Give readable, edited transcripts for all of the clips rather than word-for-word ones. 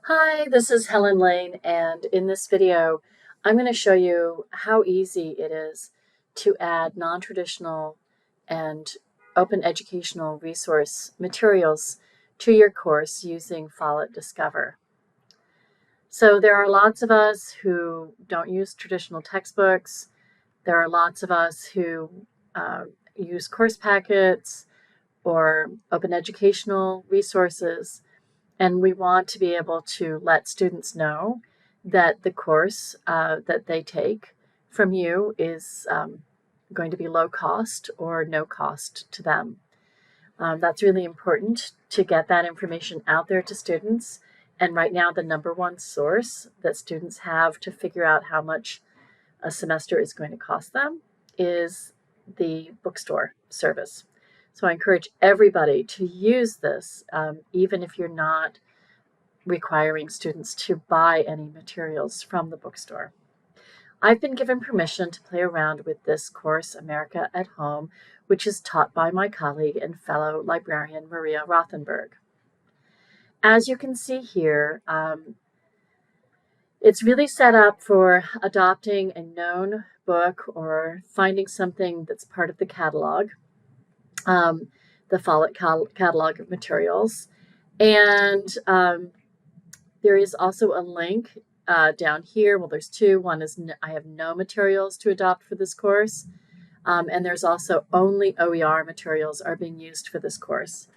Hi, this is Helen Lane, and in this video, I'm going to show you how easy it is to add non-traditional and open educational resource materials to your course using Follett Discover. So there are lots of us who don't use traditional textbooks. There are lots of us who use course packets or open educational resources. And we want to be able to let students know that the course that they take from you is going to be low cost or no cost to them. That's really important to get that information out there to students. And right now, the number one source that students have to figure out how much a semester is going to cost them is the bookstore service. So I encourage everybody to use this, even if you're not requiring students to buy any materials from the bookstore. I've been given permission to play around with this course, America at Home, which is taught by my colleague and fellow librarian, Maria Rothenberg. As you can see here, it's really set up for adopting a known book or finding something that's part of the catalog, the Follett catalog of materials. And there is also a link down here. Well, there's two. One is I have no materials to adopt for this course. And there's also only OER materials are being used for this course.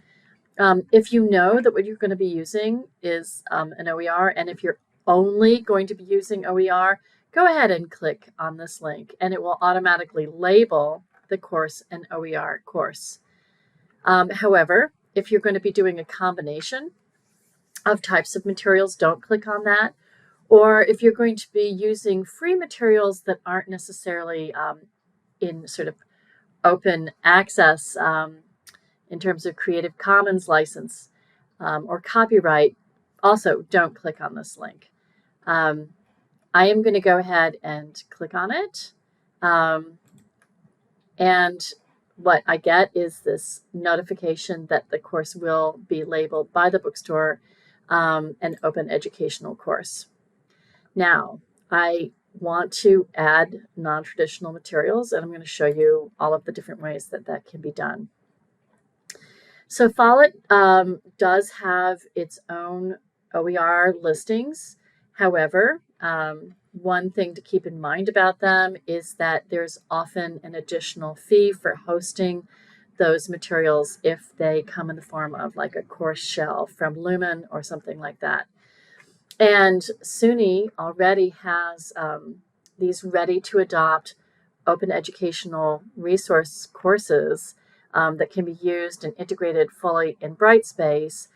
If you know that what you're going to be using is an OER, and if you're only going to be using OER, go ahead and click on this link, and it will automatically label the course an OER course. However, if you're going to be doing a combination of types of materials, don't click on that. Or if you're going to be using free materials that aren't necessarily in sort of open access in terms of Creative Commons license or copyright, also don't click on this link. I am going to go ahead and click on it. And what I get is this notification that the course will be labeled by the bookstore an open educational course. Now, I want to add non-traditional materials, and I'm going to show you all of the different ways that that can be done. So Follett does have its own OER listings. However, one thing to keep in mind about them is that there's often an additional fee for hosting those materials if they come in the form of like a course shell from Lumen or something like that. And SUNY already has these ready-to-adopt open educational resource courses that can be used and integrated fully in Brightspace.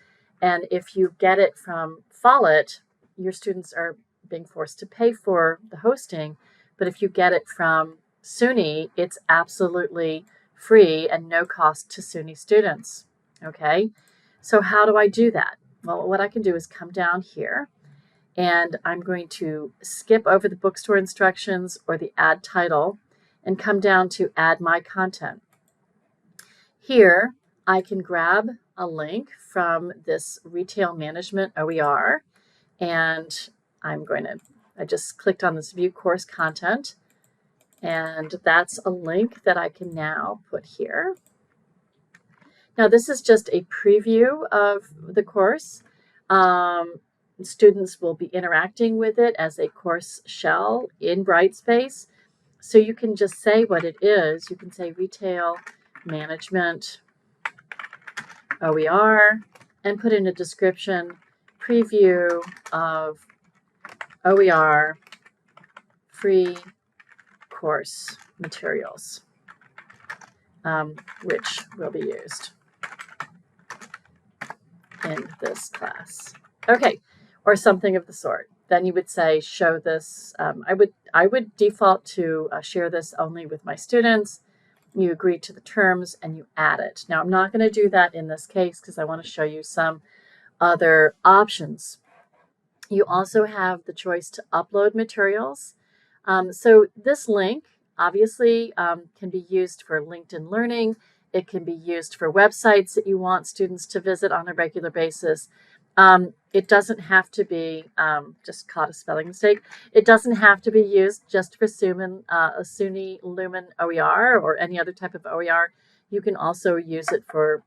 And if you get it from Follett, your students are being forced to pay for the hosting. But if you get it from SUNY, it's absolutely free and no cost to SUNY students. Okay, so how do I do that? Well, what I can do is come down here, and I'm going to skip over the bookstore instructions or the add title and come down to add my content. Here, I can grab a link from this retail management OER, and I just clicked on this view course content, and that's a link that I can now put here. Now, this is just a preview of the course. Students will be interacting with it as a course shell in Brightspace. So you can just say what it is. You can say Retail Management OER and put in a description, preview of OER free course materials, which will be used in this class. Okay, or something of the sort. Then you would say, show this. I would default to share this only with my students. You agree to the terms and you add it. Now, I'm not going to do that in this case because I want to show you some other options. You also have the choice to upload materials. So this link obviously can be used for LinkedIn Learning. It can be used for websites that you want students to visit on a regular basis. it doesn't have to be, just caught a spelling mistake. It doesn't have to be used just for SUNY Lumen OER or any other type of OER. You can also use it for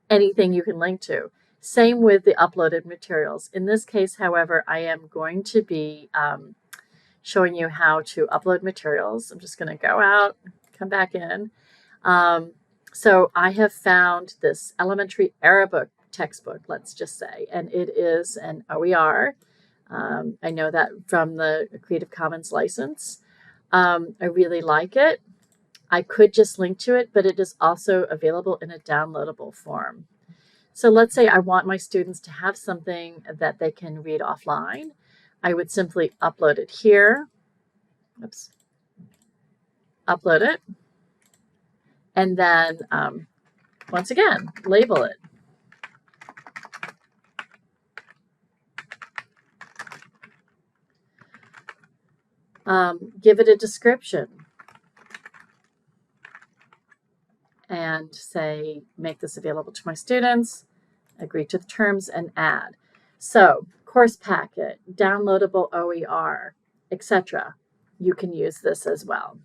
anything you can link to. Same with the uploaded materials. In this case, however, I am going to be showing you how to upload materials. I'm just going to go out, come back in. So I have found this elementary Arabic textbook, let's just say, and it is an OER. I know that from the Creative Commons license. I really like it. I could just link to it, but it is also available in a downloadable form. So let's say I want my students to have something that they can read offline. I would simply upload it here. Oops. Upload it. And then, once again, label it. Give it a description. And say, make this available to my students, agree to the terms, and add. So, course packet, downloadable OER, etc. You can use this as well.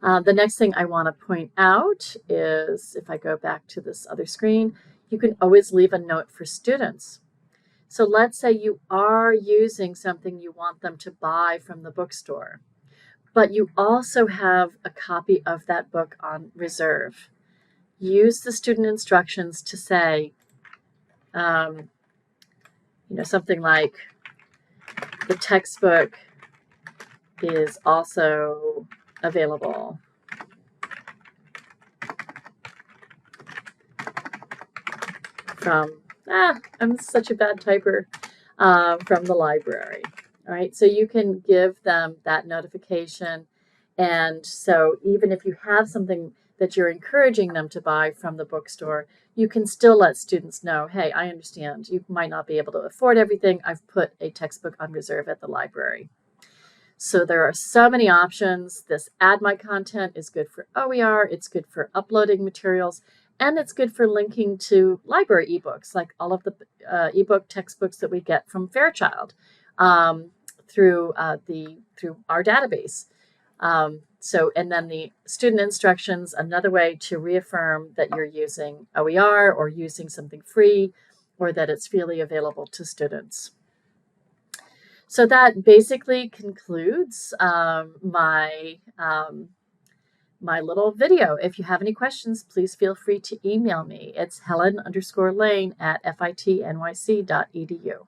The next thing I want to point out is, if I go back to this other screen, you can always leave a note for students. So let's say you are using something you want them to buy from the bookstore, but you also have a copy of that book on reserve. Use the student instructions to say, something like, the textbook is also available from, I'm such a bad typer, from the library. All right, so you can give them that notification. And so even if you have something that you're encouraging them to buy from the bookstore, you can still let students know, hey, I understand you might not be able to afford everything. I've put a textbook on reserve at the library. So there are so many options. This Add My Content is good for OER. It's good for uploading materials. And it's good for linking to library ebooks, like all of the ebook textbooks that we get from Fairchild through our database. And then the student instructions, another way to reaffirm that you're using OER or using something free, or that it's freely available to students. So that basically concludes my little video. If you have any questions, please feel free to email me. It's Helen_Lane at fitnyc.edu.